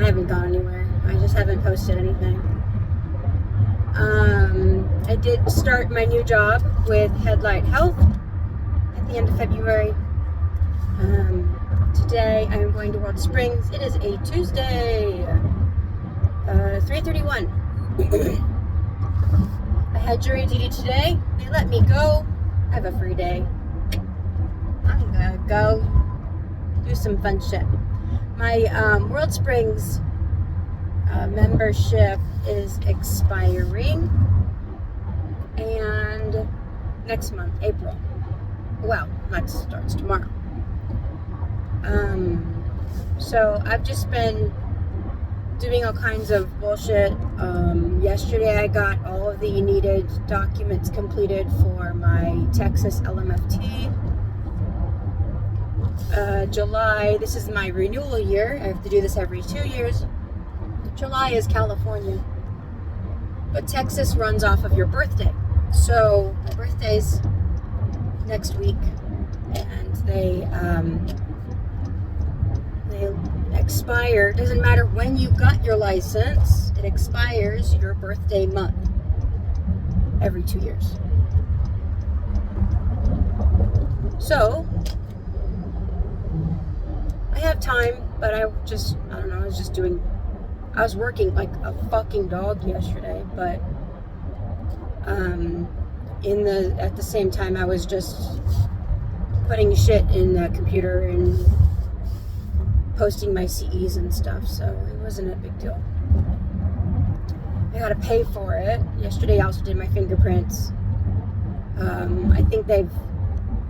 I haven't gone anywhere. I just haven't posted anything. I did start my new job with Headlight Health at the end of February. Today I'm going to World Springs. It is a Tuesday, 3:31. I had jury duty today. They let me go. I have a free day. I'm gonna go do some fun shit. My World Springs membership is expiring, and next month, April. Well, that starts tomorrow. So I've just been doing all kinds of bullshit. Yesterday I got all of the needed documents completed for my Texas LMFT. July, this is my renewal year. I have to do this every 2 years. July is California, but Texas runs off of your birthday. So my birthday's next week, and they expire. Doesn't matter when you got your license, it expires your birthday month every 2 years. So I have time, but I don't know, I was working like a fucking dog yesterday, but at the same time I was just putting shit in the computer and posting my CEs and stuff, so it wasn't a big deal. I gotta pay for it. Yesterday I also did my fingerprints. I think they've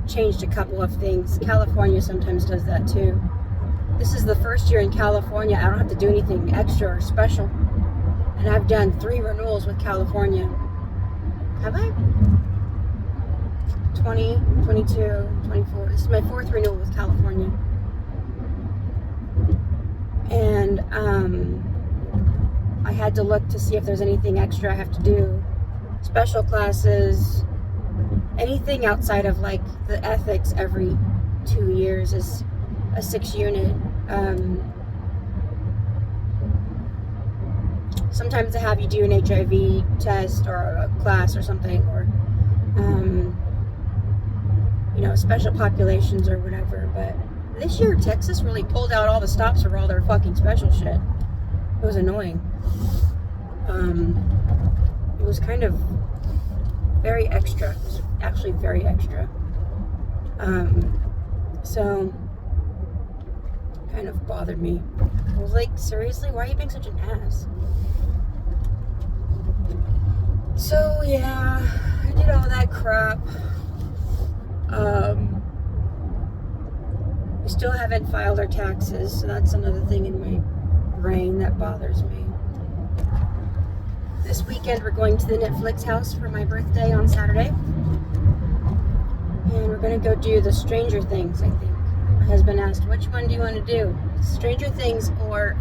changed a couple of things. California sometimes does that too. This is the first year in California I don't have to do anything extra or special. And I've done 3 renewals with California. Have I? 20, 22, 24. This is my 4th renewal with California. And I had to look to see if there's anything extra I have to do. Special classes. Anything outside of like the ethics every 2 years is a 6 unit. Sometimes they have you do an HIV test or a class or something, or special populations or whatever. But this year Texas really pulled out all the stops for all their fucking special shit. It was annoying. It was kind of very extra. It was actually very extra. So kind of bothered me. I was like, seriously, why are you being such an ass? So yeah, I did all that crap. We still haven't filed our taxes, so that's another thing in my brain that bothers me. This weekend we're going to the Netflix house for my birthday on Saturday. And we're going to go do the Stranger Things, I think. My husband asked, which one do you want to do? Stranger Things or,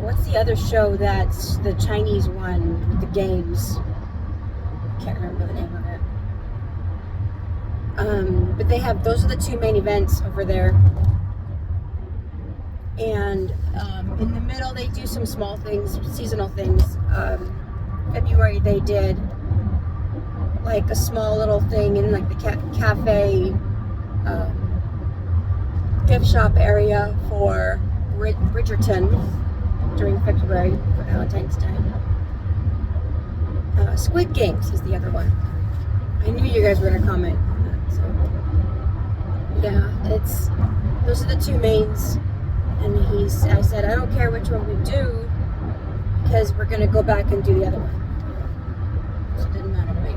what's the other show that's the Chinese one with the games? I can't remember the name of it. But those are the 2 main events over there. And in the middle they do some small things, seasonal things. February they did like a small little thing in like the cafe gift shop area for Bridgerton during February for Valentine's Day. Squid Games is the other one. I knew you guys were going to comment on that. So yeah, those are the 2 mains. And I said, I don't care which one we do because we're going to go back and do the other one. So it didn't matter to me.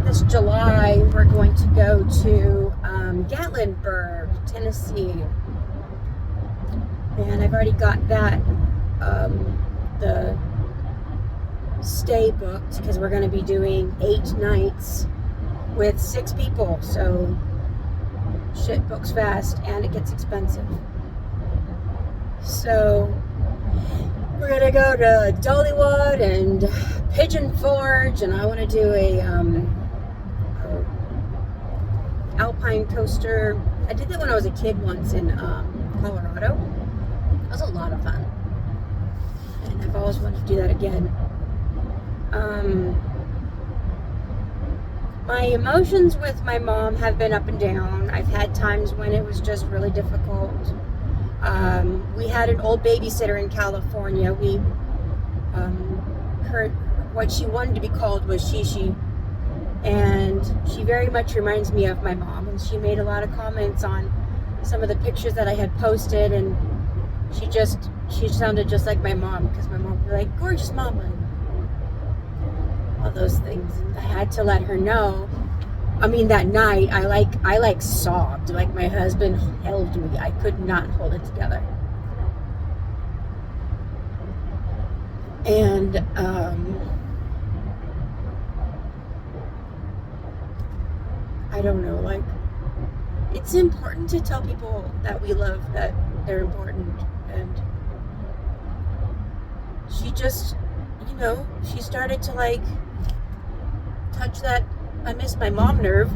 This July, we're going to go to Gatlinburg, Tennessee. And I've already got that, the stay booked because we're going to be doing 8 nights with 6 people. So shit books fast and it gets expensive. So we're gonna go to Dollywood and Pigeon Forge, and I want to do a alpine coaster I did that when I was a kid once in Colorado. It was a lot of fun. And I've always wanted to do that again. My emotions with my mom have been up and down. I've had times when it was just really difficult. We had an old babysitter in California. What she wanted to be called was Shishi. And she very much reminds me of my mom. And she made a lot of comments on some of the pictures that I had posted. And she sounded just like my mom, because my mom would be like, gorgeous mama, and all those things. And I had to let her know. I mean, that night, I sobbed. Like, my husband held me. I could not hold it together. And, I don't know, like, it's important to tell people that we love that they're important. And she just, she started to, like, touch that I miss my mom nerve.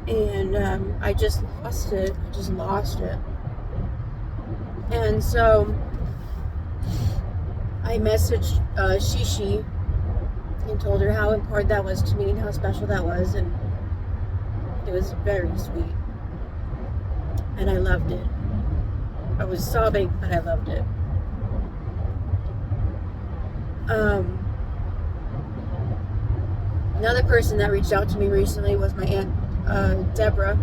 And I just lost it. And so I messaged Shishi and told her how important that was to me and how special that was, and it was very sweet. And I loved it. I was sobbing, but I loved it. Another person that reached out to me recently was my Aunt Deborah,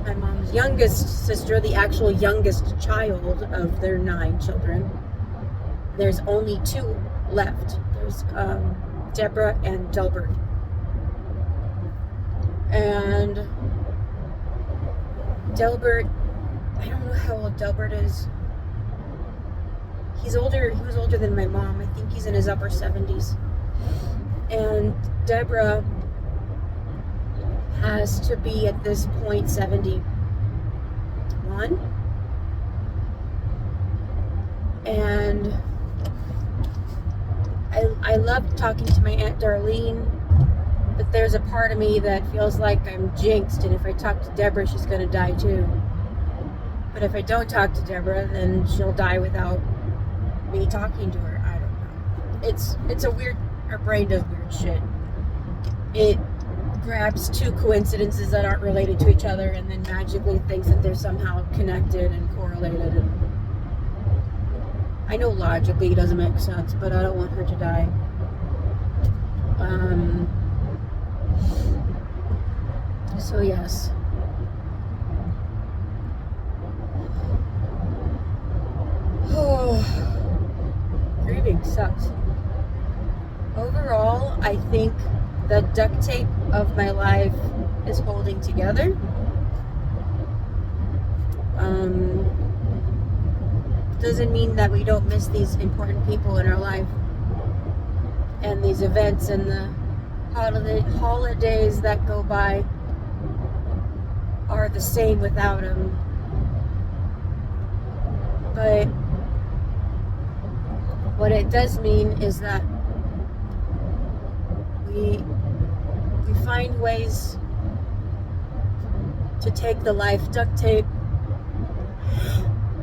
my mom's youngest sister, the actual youngest child of their 9 children. There's only 2 left. There's Deborah and Delbert. And Delbert, I don't know how old Delbert is. He was older than my mom. I think he's in his upper 70s. And Deborah has to be at this point 71. And I love talking to my Aunt Darlene, but there's a part of me that feels like I'm jinxed, and if I talk to Deborah, she's going to die too. But if I don't talk to Deborah, then she'll die without me talking to her. I don't know. It's a weird, our brain does weird shit. It grabs 2 coincidences that aren't related to each other and then magically thinks that they're somehow connected and correlated. And I know logically it doesn't make sense, but I don't want her to die. So yes. Grieving sucks. Overall, I think the duct tape of my life is holding together. Doesn't mean that we don't miss these important people in our life and these events and the holidays that go by are the same without them. But what it does mean is that we find ways to take the life duct tape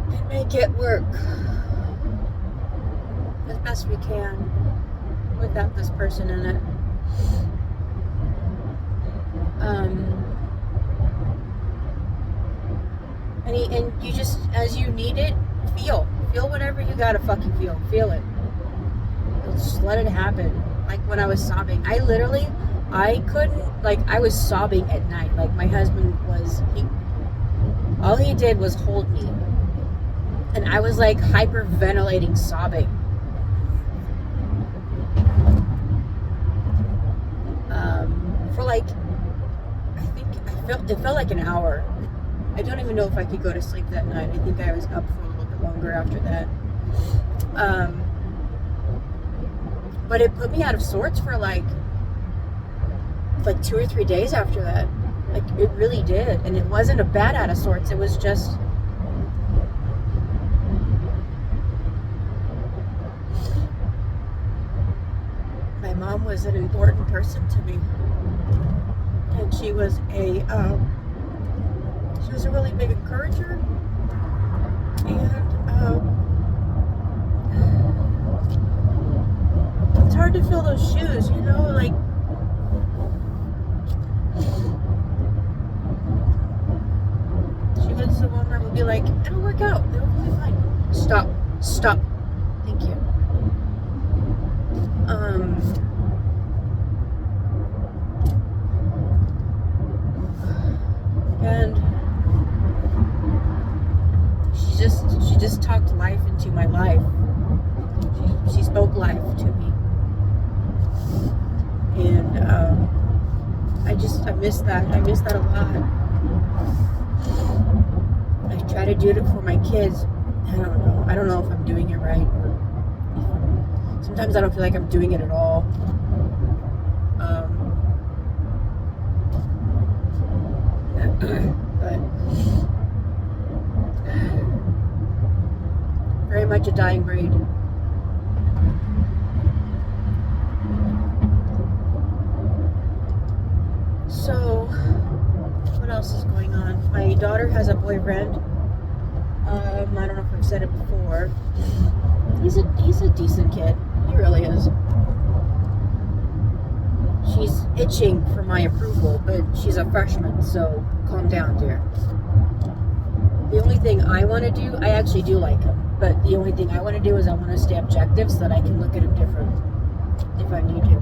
and make it work as best we can without this person in it. And you just, as you need it, feel whatever you gotta fucking feel it. Just let it happen. Like when I was sobbing, I couldn't, like, I was sobbing at night. Like my husband all he did was hold me, and I was like hyperventilating, sobbing. For like, it felt like an hour. I don't even know if I could go to sleep that night. I think I was up for a little bit longer after that. But it put me out of sorts for like 2 or 3 days after that. Like, it really did. And it wasn't a bad out of sorts. It was just, my mom was an important person to me. And she was a she was a really big encourager. And it's hard to fill those shoes, you know, like she was the one that would be like, it'll work out, it'll be fine. Stop. Thank you. And she just talked life into my life. She spoke life to me. And I miss that. I miss that a lot. I try to do it for my kids. I don't know if I'm doing it right, or sometimes I don't feel like I'm doing it at all. But very much a dying breed. So, what else is going on? My daughter has a boyfriend. I don't know if I've said it before. He's a decent kid. He really is. She's itching for my approval, but she's a freshman, so calm down, dear. The only thing I want to do, I actually do like him, but the only thing I want to do is I want to stay objective so that I can look at him different if I need to.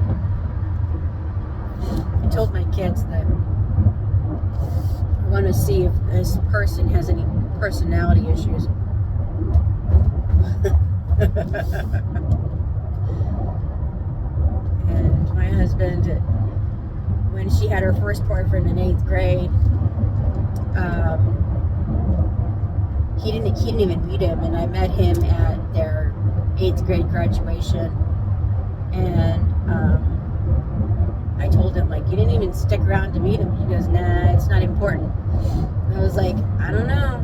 I told my kids that I want to see if this person has any personality issues. And my husband, when she had her first boyfriend in 8th grade, he didn't even meet him, and I met him at their 8th grade graduation, and I told him, like, you didn't even stick around to meet him. He goes, nah, it's not important. And I was like, I don't know.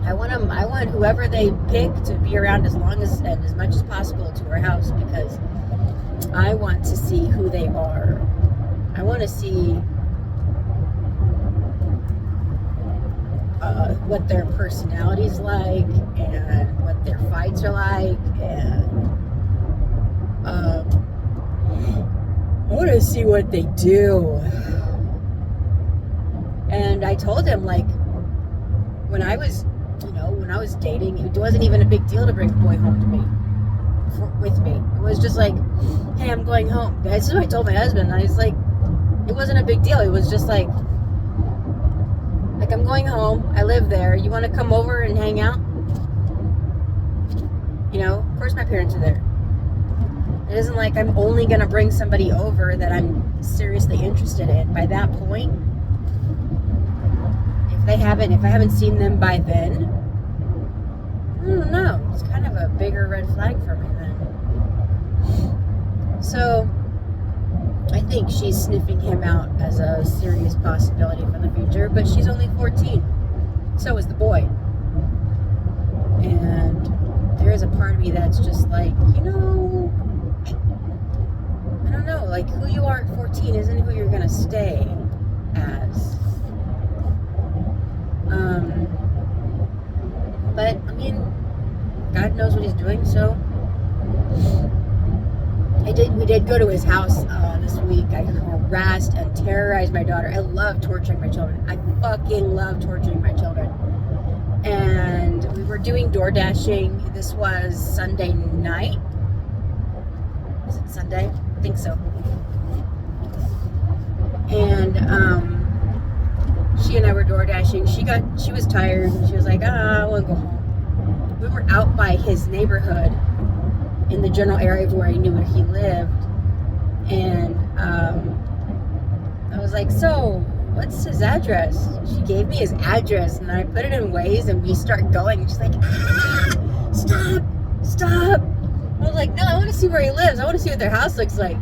I want whoever they pick to be around as long as and as much as possible to our house, because I want to see who they are. I want to see what their personality's like, and what their fights are like, and I want to see what they do. And I told him, like, when I was dating, it wasn't even a big deal to bring a boy home to me, with me. It was just like, hey, I'm going home. This is what I told my husband. I was like, it wasn't a big deal. It was just like I'm going home. I live there. You want to come over and hang out? You know, of course my parents are there. It isn't like I'm only going to bring somebody over that I'm seriously interested in. By that point, if I haven't seen them by then, I don't know. It's kind of a bigger red flag for me then. So, I think she's sniffing him out as a serious possibility for the future, but she's only 14. So is the boy. And there is a part of me that's just like, I don't know, like, who you are at 14 isn't who you're gonna stay as. But, I mean, God knows what he's doing, so we did go to his house this week. I harassed and terrorized my daughter. I love torturing my children. I fucking love torturing my children. And we were doing door dashing. This was Sunday night. Was it Sunday? I think so. And she and I were door dashing. She was tired. She was like, I want to go home. We were out by his neighborhood in the general area of where I knew where he lived. And I was like, so what's his address? She gave me his address, and then I put it in Waze, and we start going, and she's like, stop. I was like, no, I want to see where he lives. I want to see what their house looks like.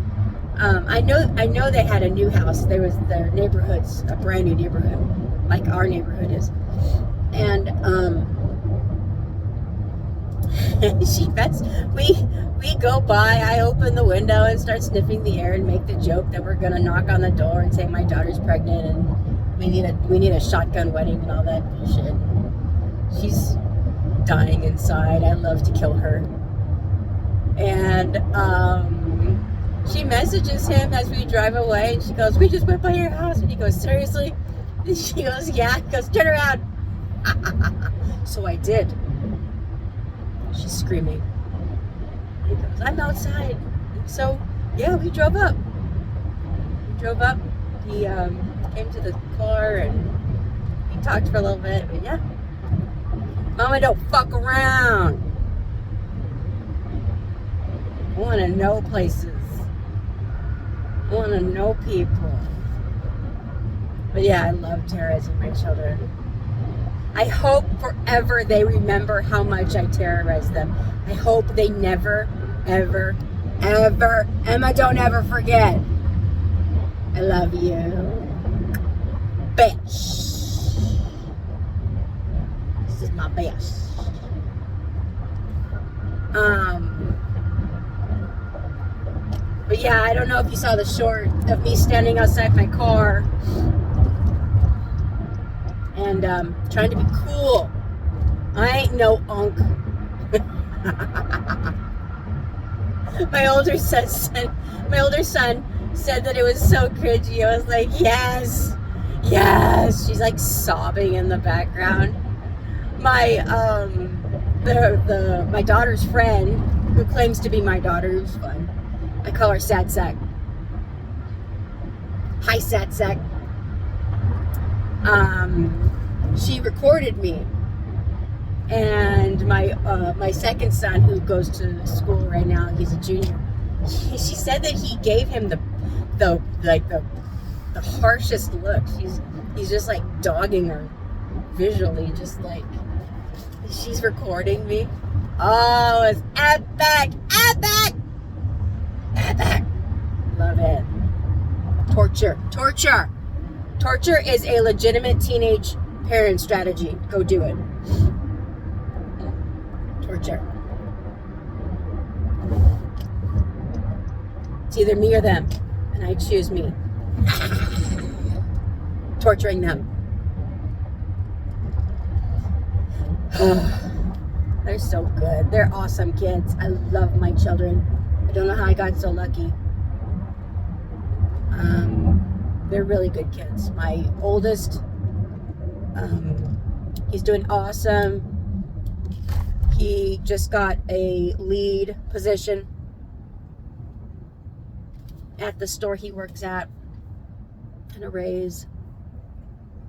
I know they had a new house. Their neighborhood's a brand new neighborhood, like our neighborhood is. And we go by, I open the window and start sniffing the air and make the joke that we're gonna knock on the door and say my daughter's pregnant, and we need a shotgun wedding and all that bullshit. She's dying inside. I love to kill her. And she messages him as we drive away, and she goes, "We just went by your house." And he goes, "Seriously?" And she goes, "Yeah." He goes, "Turn around." So I did. She's screaming. He goes, "I'm outside." So yeah, we drove up. He came to the car and he talked for a little bit. But yeah, Mama don't fuck around. I want to know places. I want to know people. But yeah, I love terrorizing my children. I hope forever they remember how much I terrorize them. I hope they never, ever, ever, Emma, don't ever forget. I love you. Bitch. This is my bitch. But yeah, I don't know if you saw the short of me standing outside my car and trying to be cool. I ain't no unk. My older son said that it was so cringy. I was like, yes. She's like sobbing in the background. My my daughter's friend, who claims to be my daughter, who's fun. I call her Sad Sack. Hi, Sad Sack. She recorded me, and my second son, who goes to school right now, he's a junior. She said that he gave him the harshest look. He's just like dogging her visually, just like she's recording me. Oh, it's epic. Love it. Torture is a legitimate teenage parent strategy. Go do it. Torture. It's either me or them, and I choose me. Torturing them. They're so good. They're awesome kids. I love my children. I don't know how I got so lucky. They're really good kids. My oldest, he's doing awesome. He just got a lead position at the store he works at, and a raise.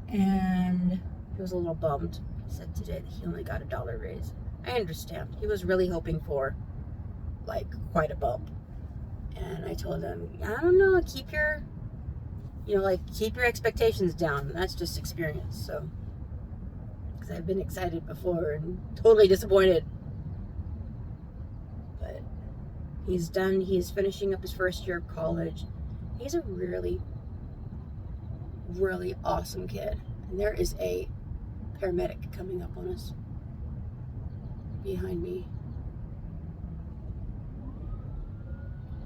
And he was a little bummed. He said today that he only got $1 raise. I understand. He was really hoping for like quite a bump. And I told him, I don't know, keep your expectations down. That's just experience. So, because I've been excited before and totally disappointed. But he's done. He's finishing up his first year of college. He's a really, really awesome kid. And there is a paramedic coming up on us behind me.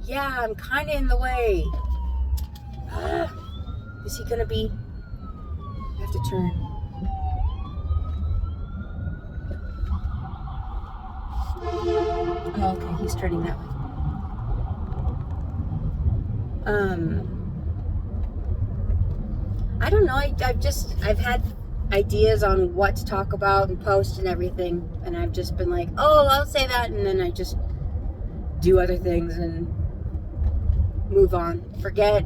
Yeah, I'm kind of in the way. Is he gonna be? I have to turn. Oh, okay, he's turning that way. I don't know. I've had ideas on what to talk about and post and everything, and I've just been like, oh, I'll say that, and then I just do other things and move on, forget,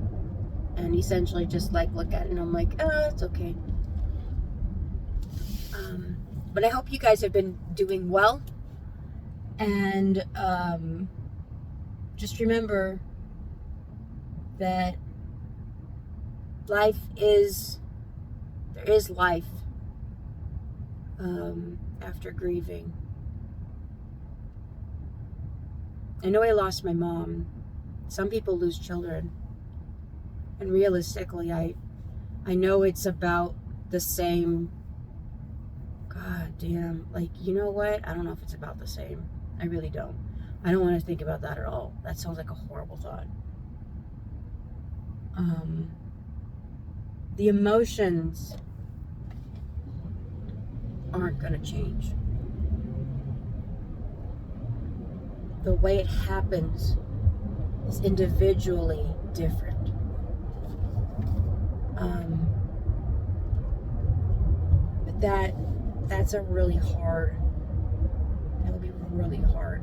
and essentially just like look at it and I'm like, oh, it's okay. But I hope you guys have been doing well, and just remember that there is life after grieving. I know I lost my mom. Some people lose children. And realistically, I know it's about the same. God damn. Like, you know what? I don't know if it's about the same. I really don't. I don't want to think about that at all. That sounds like a horrible thought. the emotions aren't going to change. The way it happens is individually different. But that's a really hard, that'll be really hard.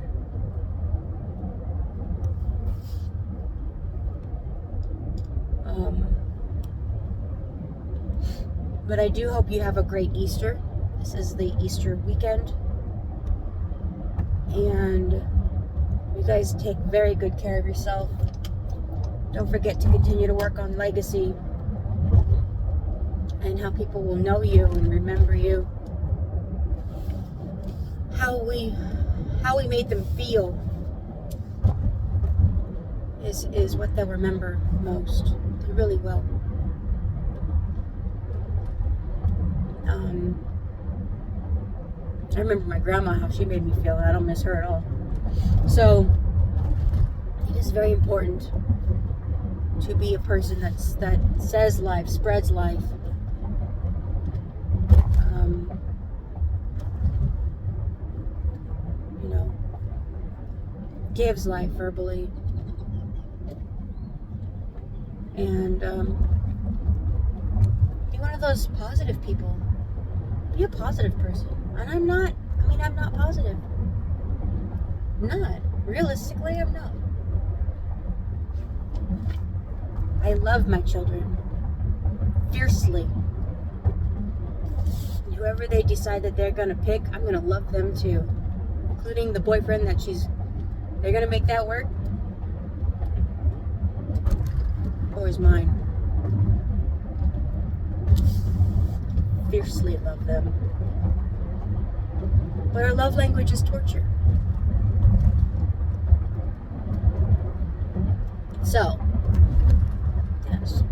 But I do hope you have a great Easter. This is the Easter weekend. And you guys take very good care of yourself. Don't forget to continue to work on legacy and how people will know you and remember you. How we made them feel is what they'll remember most. They really will. I remember my grandma, how she made me feel, and I don't miss her at all. So it is very important to be a person that says life, spreads life. Gives life verbally. And be one of those positive people. Be a positive person. And I'm not positive. I'm not. Realistically, I'm not. I love my children fiercely. And whoever they decide that they're going to pick, I'm going to love them too. Including the boyfriend that they're going to make that work. Or is mine. Fiercely love them. But our love language is torture. So, yes.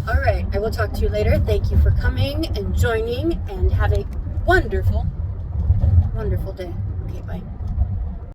All right, I will talk to you later. Thank you for coming and joining, and have a wonderful, wonderful day. Okay, bye.